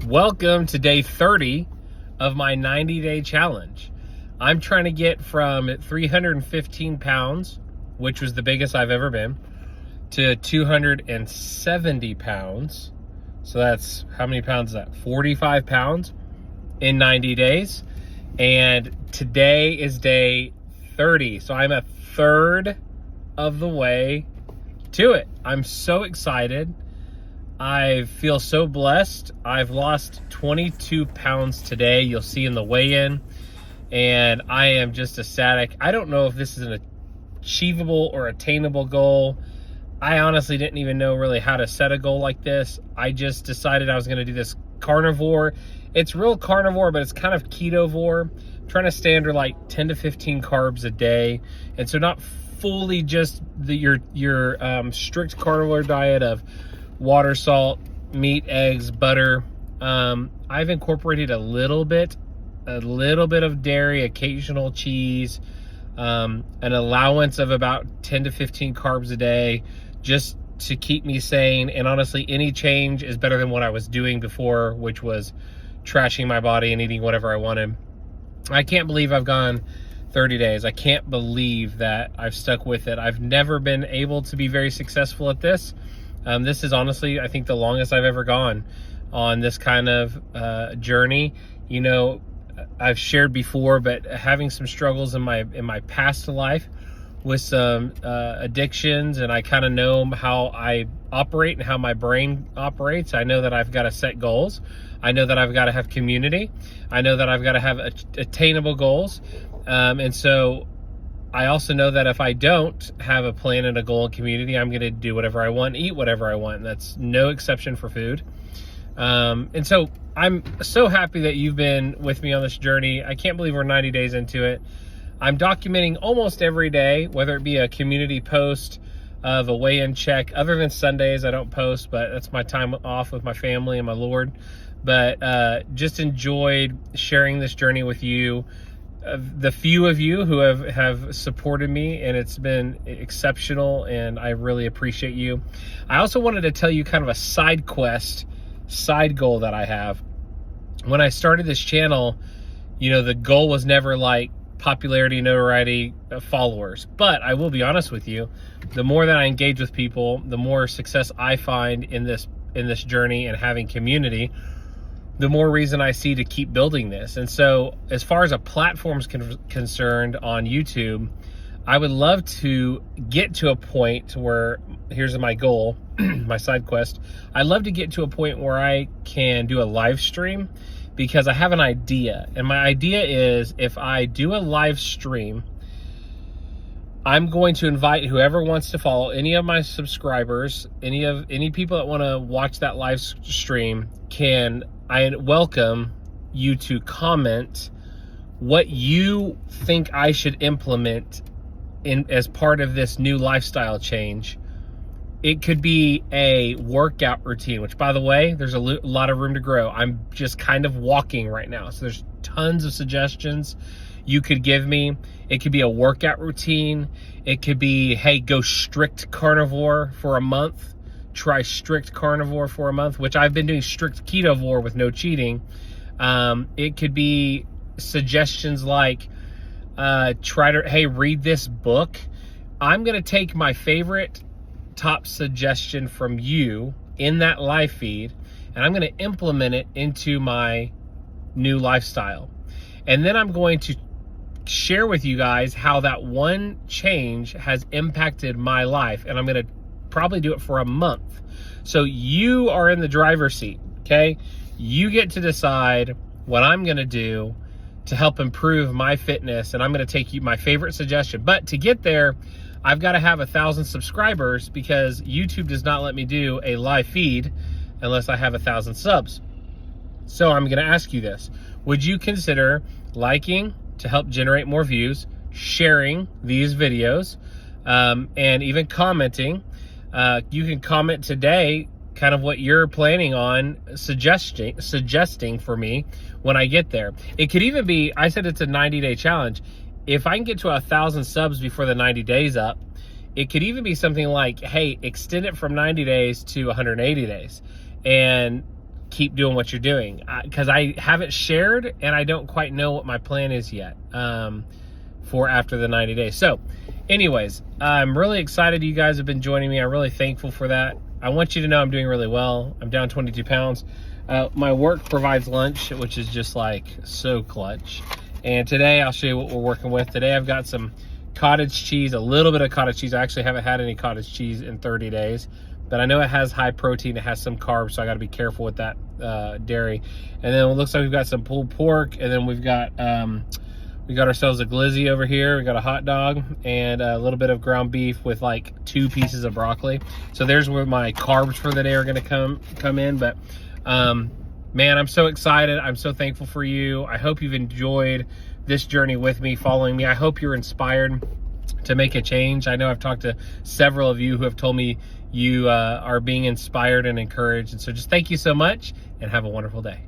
Welcome to day 30 of my 90-day challenge. I'm trying to get from 315 pounds, which was the biggest I've ever been, to 270 pounds. So that's, how many pounds is that? 45 pounds in 90 days. And today is day 30. So I'm a third of the way to it. I'm so excited. I feel so blessed. I've lost 22 pounds today. You'll see in the weigh-in. And I am just ecstatic. I don't know if this is an achievable or attainable goal. I honestly didn't even know really how to set a goal like this. I just decided I was going to do this carnivore. It's real carnivore, but it's kind of ketovore. I'm trying to stay under like 10 to 15 carbs a day. And so not fully just your strict carnivore diet of water, salt, meat, eggs, butter. I've incorporated a little bit of dairy, occasional cheese, an allowance of about 10 to 15 carbs a day, just to keep me sane. And honestly, any change is better than what I was doing before, which was trashing my body and eating whatever I wanted. I can't believe I've gone 30 days. I can't believe that I've stuck with it. I've never been able to be very successful at this. This is honestly, I think, the longest I've ever gone on this kind of journey. You know, I've shared before, but having some struggles in my past life with some addictions, and I kind of know how I operate and how my brain operates. I know that I've got to set goals. I know that I've got to have community. I know that I've got to have attainable goals. And so I also know that if I don't have a plan and a goal and community, I'm going to do whatever I want, eat whatever I want. And that's no exception for food. And so I'm so happy that you've been with me on this journey. I can't believe we're 90 days into it. I'm documenting almost every day, whether it be a community post of a weigh-in check. Other than Sundays, I don't post, but that's my time off with my family and my Lord. But just enjoyed sharing this journey with you. The few of you who have supported me, and it's been exceptional, and I really appreciate you. I also wanted to tell you kind of a side goal that I have. When I started this channel, you know, the goal was never like popularity, notoriety, followers. But I will be honest with you, the more that I engage with people, the more success I find in this journey and having community, the more reason I see to keep building this. And so as far as a platform's concerned on YouTube, I would love to get to a point where, here's my goal, my side quest. I'd love to get to a point where I can do a live stream, because I have an idea. And my idea is, if I do a live stream, I'm going to invite whoever wants to follow, any of my subscribers, any people that want to watch that live stream, I welcome you to comment what you think I should implement as part of this new lifestyle change. It could be a workout routine, which, by the way, there's a lot of room to grow. I'm just kind of walking right now. So there's tons of suggestions you could give me. It could be a workout routine. It could be, hey, go strict carnivore for a month. Try strict carnivore for a month, which I've been doing strict ketovore with no cheating. It could be suggestions like, hey, read this book. I'm going to take my favorite top suggestion from you in that live feed, and I'm going to implement it into my new lifestyle. And then I'm going to share with you guys how that one change has impacted my life. And I'm going to probably do it for a month. So you are in the driver's seat, okay? You get to decide what I'm going to do to help improve my fitness. And I'm going to take you my favorite suggestion. But to get there, I've got to have 1,000 subscribers, because YouTube does not let me do a live feed unless I have 1,000 subs. So I'm going to ask you this. Would you consider liking to help generate more views, sharing these videos, and even commenting? You can comment today kind of what you're planning on suggesting for me when I get there. It could even be, I said it's a 90-day challenge. If I can get to 1,000 subs before the 90 days up, it could even be something like, hey, extend it from 90 days to 180 days and keep doing what you're doing, because I haven't shared and I don't quite know what my plan is yet for after the 90 days. So anyways, I'm really excited you guys have been joining me. I'm really thankful for that. I want you to know I'm doing really well. I'm down 22 pounds. My work provides lunch, which is just like so clutch. And today I'll show you what we're working with. Today I've got some cottage cheese, a little bit of cottage cheese. I actually haven't had any cottage cheese in 30 days, but I know it has high protein, it has some carbs, so I gotta be careful with that dairy. And then it looks like we've got some pulled pork, and then we got ourselves a glizzy over here. We got a hot dog and a little bit of ground beef with like 2 pieces of broccoli. So there's where my carbs for the day are gonna come in. But man, I'm so excited. I'm so thankful for you. I hope you've enjoyed this journey with me, following me. I hope you're inspired to make a change. I know I've talked to several of you who have told me you are being inspired and encouraged. And so just thank you so much and have a wonderful day.